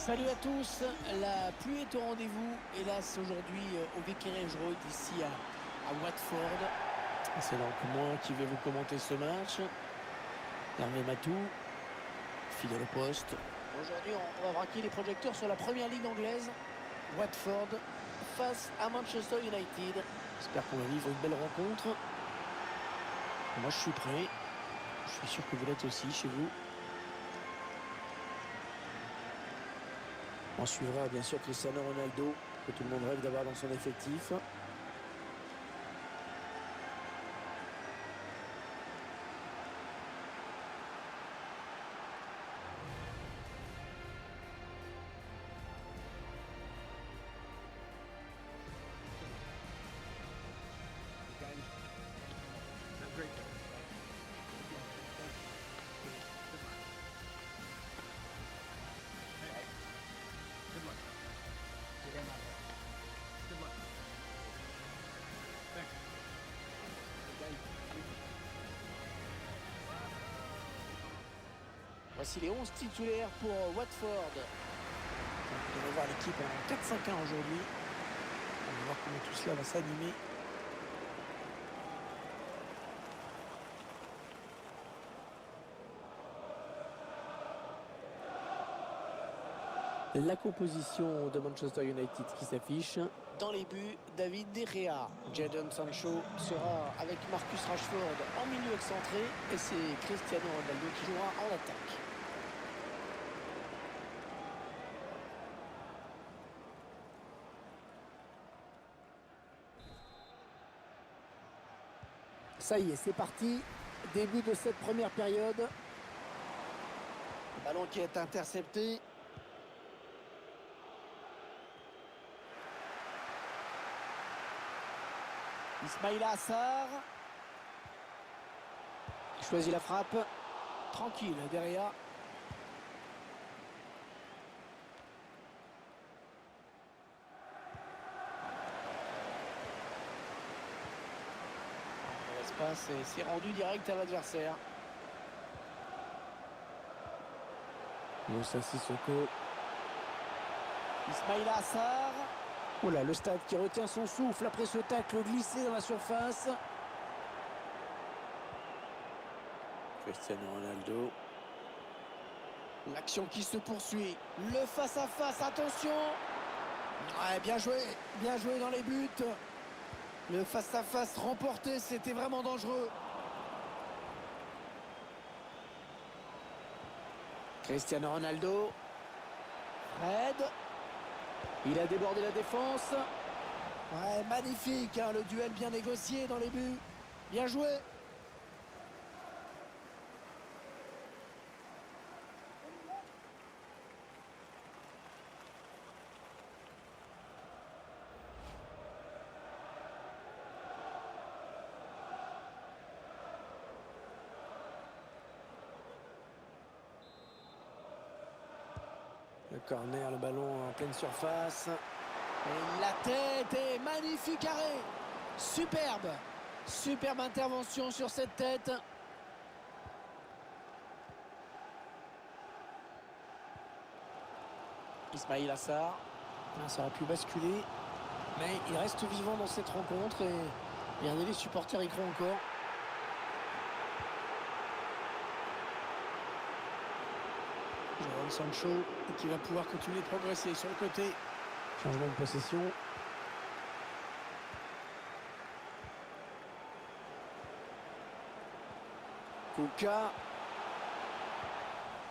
Salut à tous, la pluie est au rendez-vous, hélas aujourd'hui au Vicarage Road ici à Watford. C'est donc moi qui vais vous commenter ce match. Hervé Matou, fidèle au poste. Aujourd'hui on va braquer les projecteurs sur la première ligue anglaise, Watford, face à Manchester United. J'espère qu'on va vivre une belle rencontre. Moi je suis prêt, je suis sûr que vous l'êtes aussi chez vous. On suivra bien sûr Cristiano Ronaldo, que tout le monde rêve d'avoir dans son effectif. Voici les 11 titulaires pour Watford. On va voir l'équipe en 4-5-1 aujourd'hui. On va voir comment tout cela va s'animer. La composition de Manchester United qui s'affiche. Dans les buts, David De Gea. Jadon Sancho sera avec Marcus Rashford en milieu excentré. Et c'est Cristiano Ronaldo qui jouera en attaque. Ça y est, c'est parti. Début de cette première période. Ballon qui est intercepté. Ismaïla Assar. Il choisit la frappe. Tranquille derrière. L'espace et c'est rendu direct à l'adversaire. Moussa Sissoko. Ismaïla Assar. Oh là, le stade qui retient son souffle après ce tacle glissé dans la surface. Cristiano Ronaldo. L'action qui se poursuit. Le face-à-face, attention. Ouais, bien joué dans les buts. Le face-à-face remporté, c'était vraiment dangereux. Cristiano Ronaldo. Fred. Il a débordé la défense. Ouais, magnifique, hein, le duel bien négocié dans les buts. Bien joué. Le corner, le ballon en pleine surface. Et la tête est magnifique arrêt. Superbe. Superbe intervention sur cette tête. Ismaïla Assar. Ça aurait pu basculer. Mais il reste vivant dans cette rencontre. Et regardez, les supporters y croient encore. Jadon Sancho qui va pouvoir continuer de progresser sur le côté. Changement de possession. Kuka.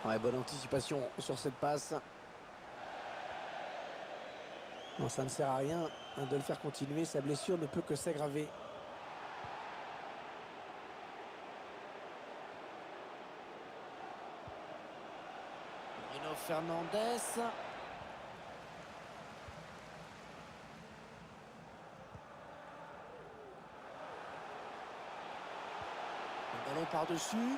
Ouais, bonne anticipation sur cette passe. Non, ça ne sert à rien de le faire continuer. Sa blessure ne peut que s'aggraver. Bruno Fernandes. Le ballon par-dessus.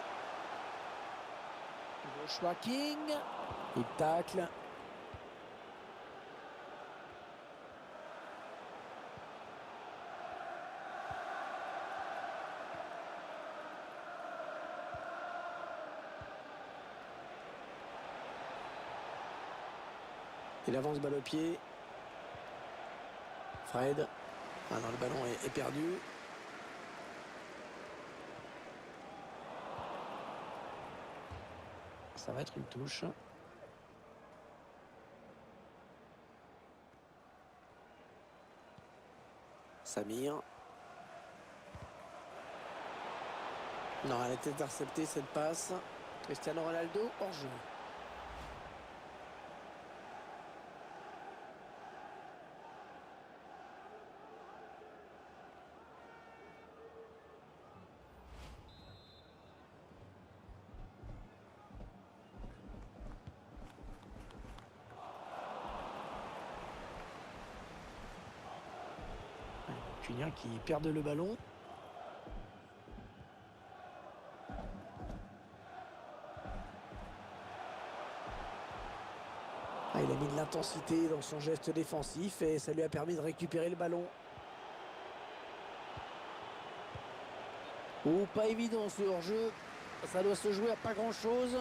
Joshua King. Il tacle. Il avance balle au pied. Fred. Ah non, le ballon est perdu. Ça va être une touche. Samir. Non, elle a été interceptée cette passe. Cristiano Ronaldo hors jeu. Cunha qui perd le ballon. Ah, il a mis de l'intensité dans son geste défensif et ça lui a permis de récupérer le ballon. Oh, pas évident ce hors-jeu. Ça doit se jouer à pas grand-chose.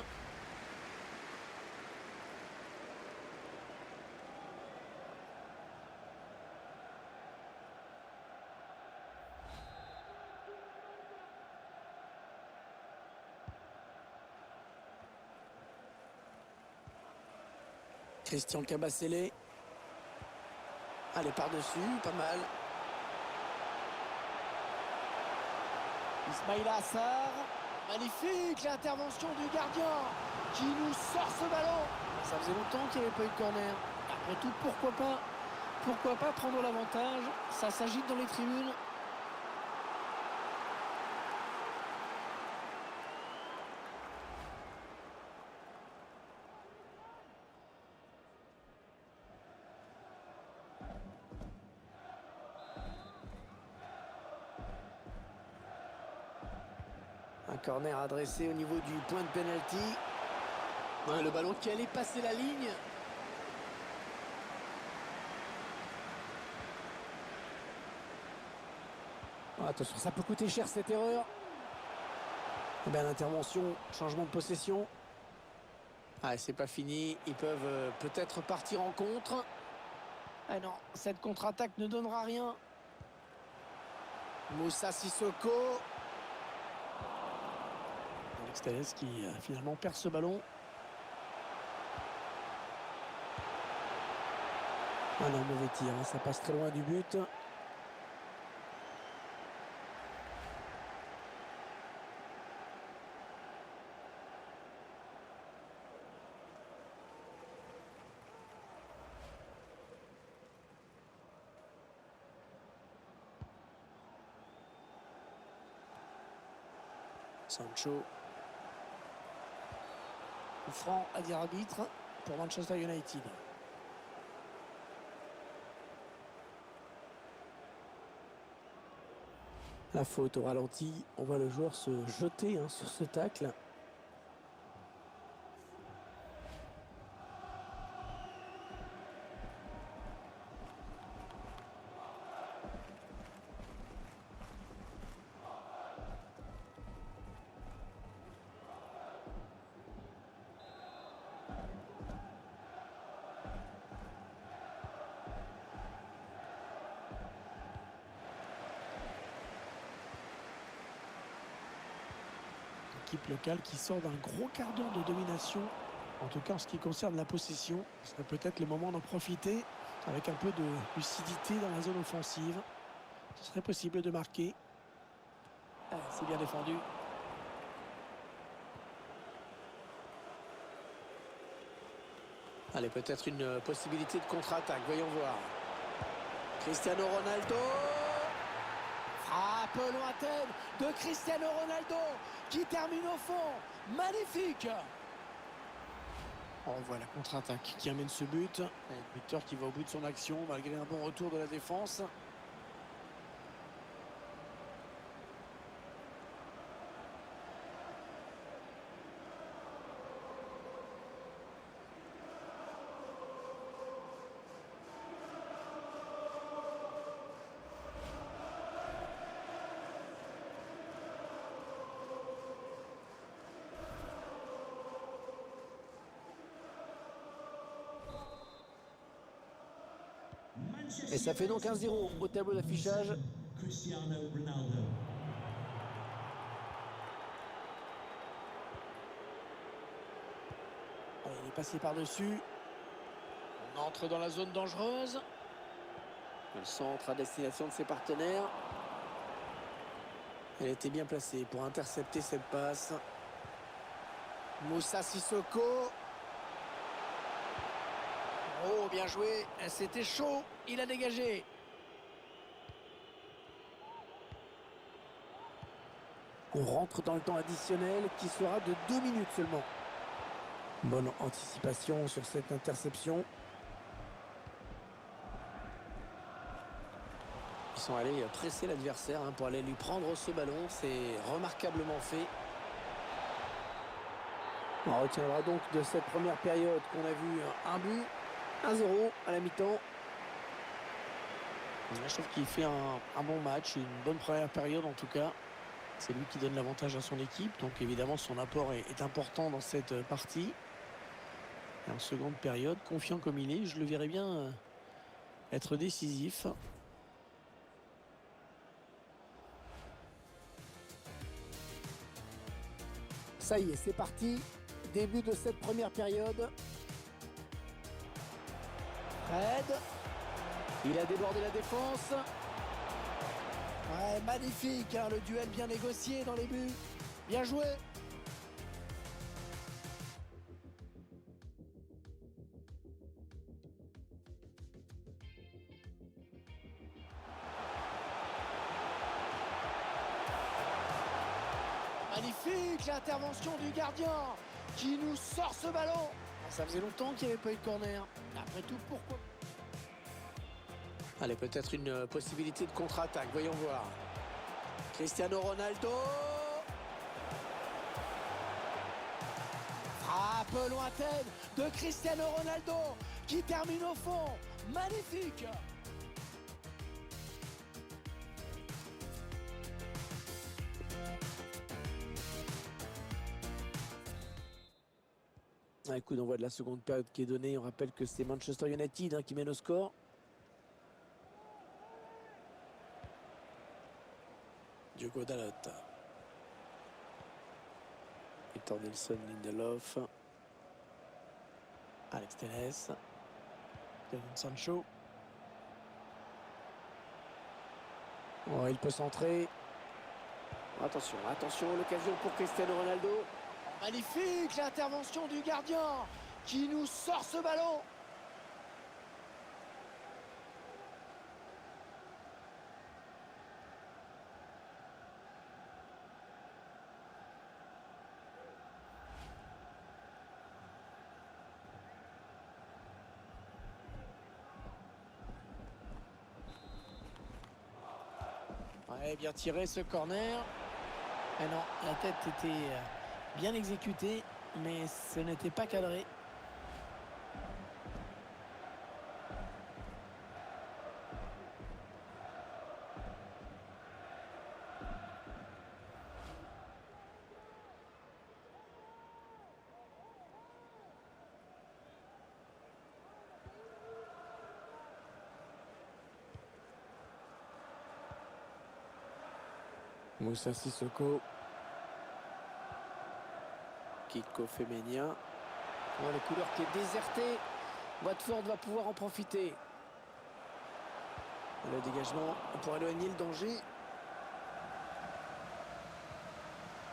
Christian Kabasele. Allez, par-dessus, pas mal. Ismaïla Assar. Magnifique l'intervention du gardien qui nous sort ce ballon. Ça faisait longtemps qu'il n'y avait pas eu de corner. Après tout, pourquoi pas prendre l'avantage. Ça s'agite dans les tribunes. Un corner adressé au niveau du point de pénalty. Ouais, le ballon qui allait passer la ligne. Oh, attention, ça peut coûter cher cette erreur. Eh bien, l'intervention, changement de possession. Ah, c'est pas fini. Ils peuvent peut-être partir en contre. Ah non, cette contre-attaque ne donnera rien. Moussa Sissoko. Alex Telles qui finalement perd ce ballon. Ah non, mauvais tir, hein, ça passe très loin du but. Sancho. Franc à dire arbitre pour Manchester United. La faute au ralenti. On voit le joueur se jeter sur ce tacle. Équipe locale qui sort d'un gros quart d'heure de domination. En tout cas, en ce qui concerne la possession, ce serait peut-être le moment d'en profiter avec un peu de lucidité dans la zone offensive. Ce serait possible de marquer. Ah, c'est bien défendu. Allez, peut-être une possibilité de contre-attaque. Voyons voir. Cristiano Ronaldo. Frappe lointaine de Cristiano Ronaldo qui termine au fond. Magnifique. On voit la contre-attaque qui amène ce but. Le buteur qui va au bout de son action malgré un bon retour de la défense. Et ça fait donc 1-0 au tableau d'affichage. Cristiano Ronaldo. Allez, il est passé par-dessus. On entre dans la zone dangereuse. Le centre à destination de ses partenaires. Elle était bien placée pour intercepter cette passe. Moussa Sissoko. Oh, bien joué. C'était chaud. Il a dégagé. On rentre dans le temps additionnel qui sera de 2 minutes seulement. Bonne anticipation sur cette interception. Ils sont allés presser l'adversaire pour aller lui prendre ce ballon. C'est remarquablement fait. On retiendra donc de cette première période qu'on a vu un but, 1-0 à la mi-temps. Je trouve qu'il fait un bon match, une bonne première période en tout cas. C'est lui qui donne l'avantage à son équipe. Donc évidemment son apport est important dans cette partie. Et en seconde période, confiant comme il est, je le verrai bien être décisif. Ça y est, c'est parti. Début de cette première période. Fred. Il a débordé la défense. Ouais, magnifique, le duel bien négocié dans les buts. Bien joué. Magnifique l'intervention du gardien qui nous sort ce ballon. Ça faisait longtemps qu'il n'y avait pas eu de corner. Après tout, pourquoi? Allez, peut-être une possibilité de contre-attaque. Voyons voir. Cristiano Ronaldo. Frappe lointaine de Cristiano Ronaldo qui termine au fond. Magnifique. Un coup d'envoi de la seconde période qui est donné. On rappelle que c'est Manchester United qui mène au score. Diogo Dalot. Victor Nelson, Lindelof. Alex Telles. Jadon Sancho. Oh, il peut centrer. Attention, attention, l'occasion pour Cristiano Ronaldo. Magnifique l'intervention du gardien qui nous sort ce ballon. Ouais, bien tiré ce corner. Ah non, la tête était bien exécutée, mais ce n'était pas cadré. Moussa Sissoko. Kiko Femenia. Oh, le couleur qui est déserté. Watford va pouvoir en profiter. Le dégagement pour éloigner le danger.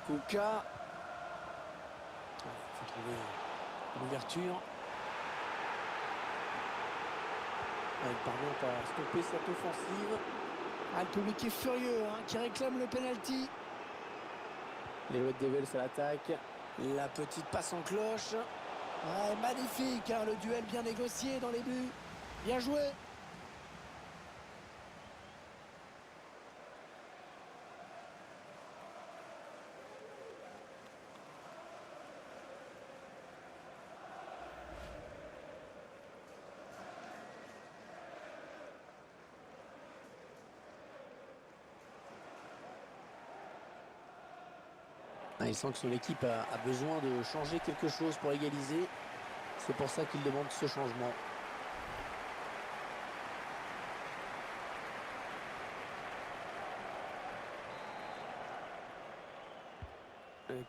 Kuka. Il faut trouver l'ouverture. Il parvient à stopper cette offensive. Le public est furieux, qui réclame le penalty. Les Red Devils à l'attaque. La petite passe en cloche. Ouais, magnifique, le duel bien négocié dans les buts. Bien joué. Il sent que son équipe a besoin de changer quelque chose pour égaliser. C'est pour ça qu'il demande ce changement.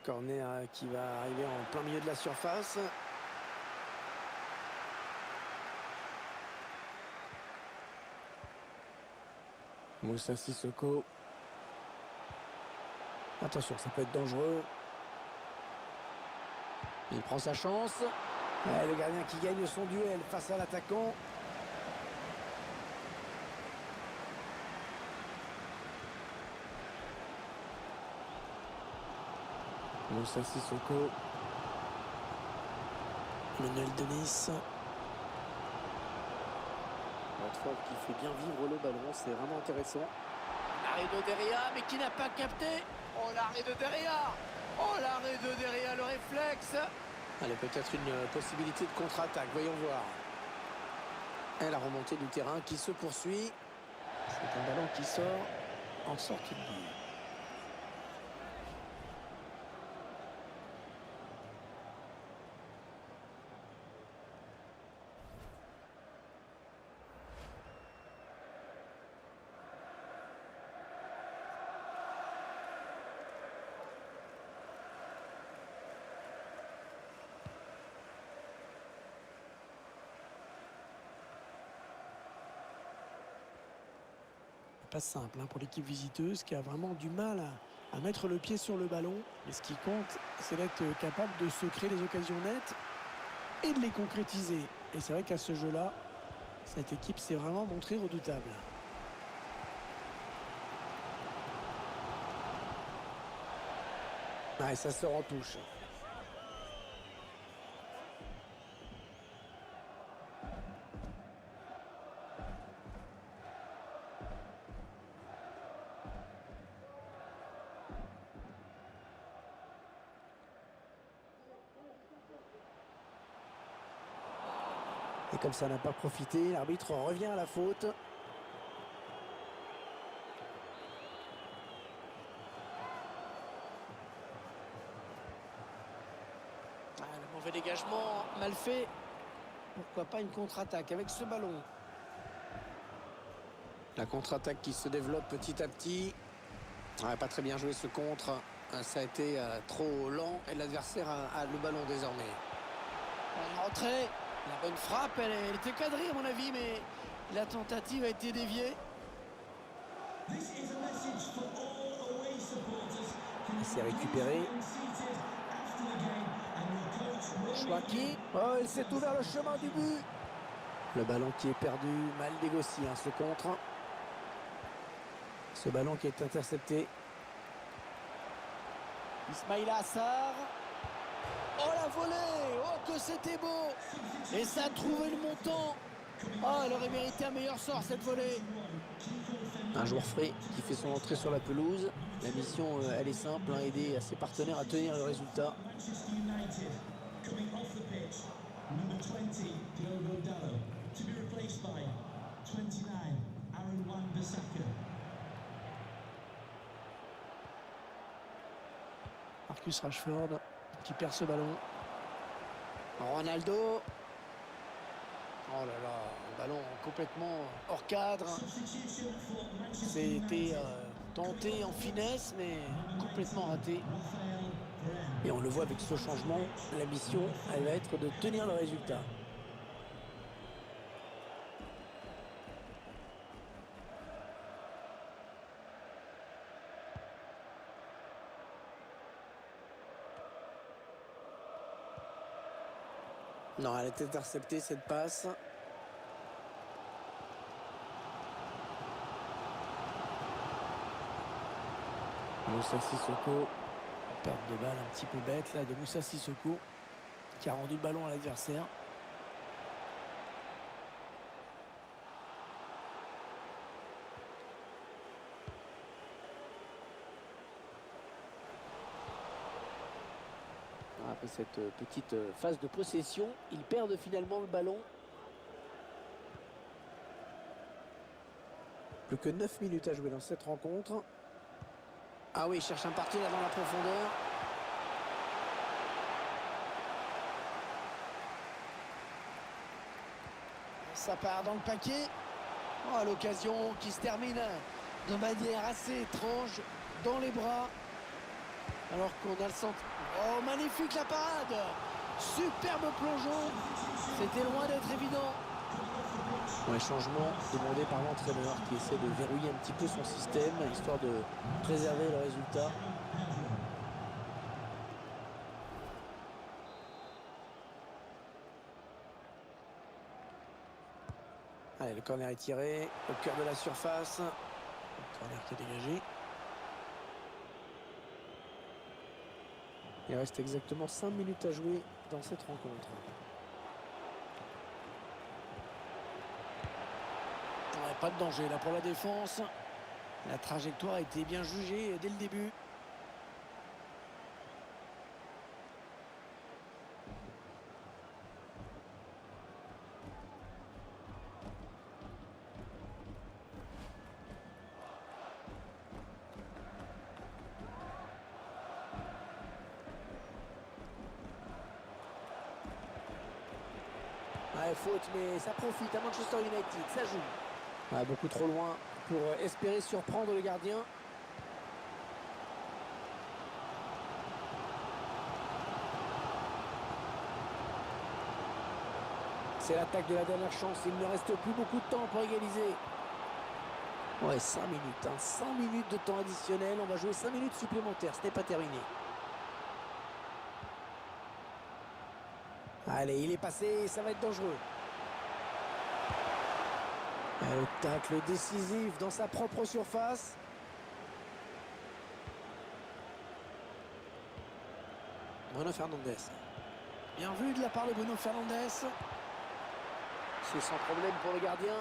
Corner qui va arriver en plein milieu de la surface. Moussa Sissoko. Attention, ça peut être dangereux. Il prend sa chance. Ouais, le gardien qui gagne son duel face à l'attaquant. Moussa Sissoko. Manuel Denis. Watford qui fait bien vivre le ballon, c'est vraiment intéressant. L'arrêt de Deria, mais qui n'a pas capté. Oh, l'arrêt de Deria. Oh, l'arrêt de Deria, le réflexe. Allez, peut-être une possibilité de contre-attaque, voyons voir. Et la remontée du terrain qui se poursuit. C'est un ballon qui sort en sortie de but. Pas simple pour l'équipe visiteuse qui a vraiment du mal à mettre le pied sur le ballon. Mais ce qui compte, c'est d'être capable de se créer des occasions nettes et de les concrétiser. Et c'est vrai qu'à ce jeu-là, cette équipe s'est vraiment montrée redoutable. Et ça sort en touche. Et comme ça n'a pas profité, l'arbitre revient à la faute. Le mauvais dégagement, mal fait. Pourquoi pas une contre-attaque avec ce ballon? La contre-attaque qui se développe petit à petit. Pas très bien joué ce contre. Ça a été trop lent et l'adversaire a le ballon désormais. La rentrée. La bonne frappe, elle était cadrée à mon avis, mais la tentative a été déviée. Il s'est récupéré. Chouaki. Oh, il s'est ouvert le chemin du but. Le ballon qui est perdu, mal négocié, ce contre. Ce ballon qui est intercepté. Ismaïla Assar. Oh, la volée! Oh, que c'était beau! Et ça a trouvé le montant. Oh, elle aurait mérité un meilleur sort, cette volée. Un joueur frais qui fait son entrée sur la pelouse. La mission, elle est simple, aider ses partenaires à tenir le résultat. Marcus Rashford qui perd ce ballon. Ronaldo. Oh là là, un ballon complètement hors cadre. C'était tenté en finesse, mais complètement raté. Et on le voit avec ce changement, la mission, elle va être de tenir le résultat. Non, elle a été interceptée cette passe. Moussa Sissoko. Perte de balle un petit peu bête là de Moussa Sissoko qui a rendu le ballon à l'adversaire. Après cette petite phase de possession, ils perdent finalement le ballon. Plus que 9 minutes à jouer dans cette rencontre. Ah oui, il cherche un partenaire dans la profondeur. Ça part dans le paquet. Oh, l'occasion qui se termine de manière assez étrange dans les bras. Alors qu'on a le sentiment... Oh, magnifique la parade. Superbe plongeon. C'était loin d'être évident. Un changement demandé par l'entraîneur qui essaie de verrouiller un petit peu son système, histoire de préserver le résultat. Allez, le corner est tiré au cœur de la surface. Le corner qui est dégagé. Il reste exactement 5 minutes à jouer dans cette rencontre. Ouais, pas de danger là pour la défense. La trajectoire a été bien jugée dès le début. Ouais, faute, mais ça profite à Manchester United, ça joue. Ouais, beaucoup trop loin pour espérer surprendre le gardien. C'est l'attaque de la dernière chance, il ne reste plus beaucoup de temps pour égaliser. Ouais, 5 minutes, 5 minutes de temps additionnel, on va jouer 5 minutes supplémentaires, ce n'est pas terminé. Allez, il est passé, ça va être dangereux. Le tacle décisif dans sa propre surface. Bruno Fernandes. Bien vu de la part de Bruno Fernandes. C'est sans problème pour le gardien.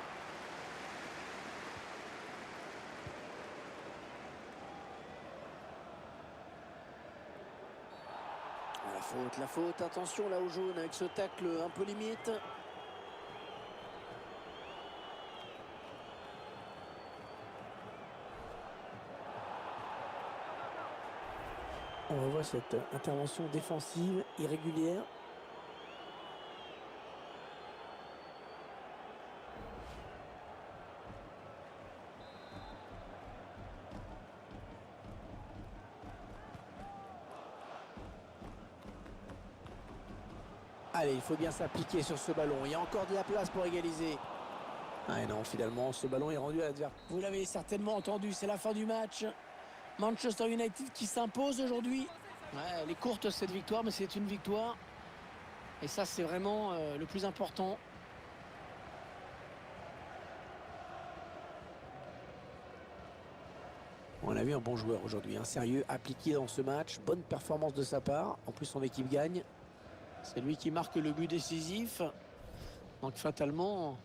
La faute, attention là au jaune avec ce tacle un peu limite. On revoit cette intervention défensive irrégulière. Allez, il faut bien s'appliquer sur ce ballon. Il y a encore de la place pour égaliser. Ah non, finalement, ce ballon est rendu à l'adversaire. Vous l'avez certainement entendu, c'est la fin du match. Manchester United qui s'impose aujourd'hui. Ouais, elle est courte cette victoire, mais c'est une victoire. Et ça, c'est vraiment le plus important. On a vu un bon joueur aujourd'hui, un sérieux, appliqué dans ce match. Bonne performance de sa part. En plus, son équipe gagne. C'est lui qui marque le but décisif. Donc fatalement,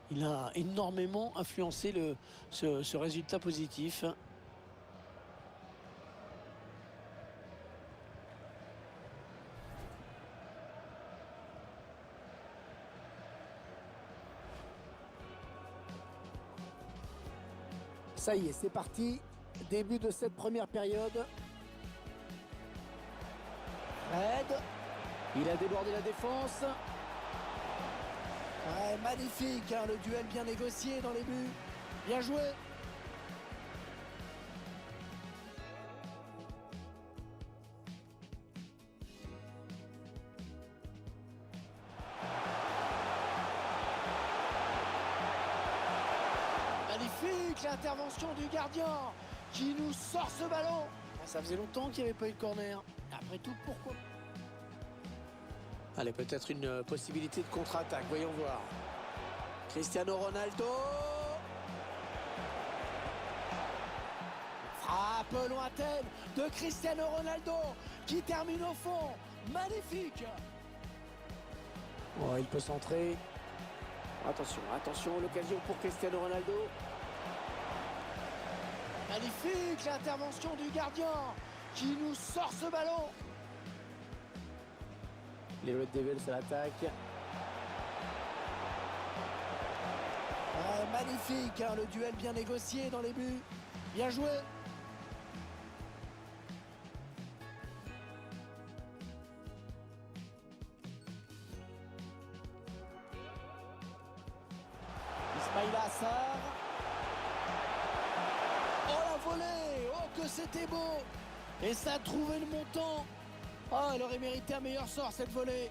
il a énormément influencé ce résultat positif. Ça y est, c'est parti. Début de cette première période. Fred. Il a débordé la défense. Ouais, magnifique, hein, le duel bien négocié dans les buts. Bien joué. Magnifique l'intervention du gardien qui nous sort ce ballon. Ça faisait longtemps qu'il n'y avait pas eu de corner. Après tout, pourquoi? Allez, peut-être une possibilité de contre-attaque, voyons voir. Cristiano Ronaldo. Frappe lointaine de Cristiano Ronaldo qui termine au fond. Magnifique. Oh, il peut centrer. Attention, attention, l'occasion pour Cristiano Ronaldo. Magnifique l'intervention du gardien qui nous sort ce ballon. Les Red Devils à l'attaque. Magnifique, hein, le duel bien négocié dans les buts. Bien joué. Ismaïla Assar. Oh la volée. Oh que c'était beau. Et ça a trouvé le montant. Oh, elle aurait mérité un meilleur sort cette volée.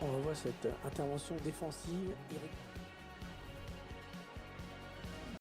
On revoit cette intervention défensive. Eric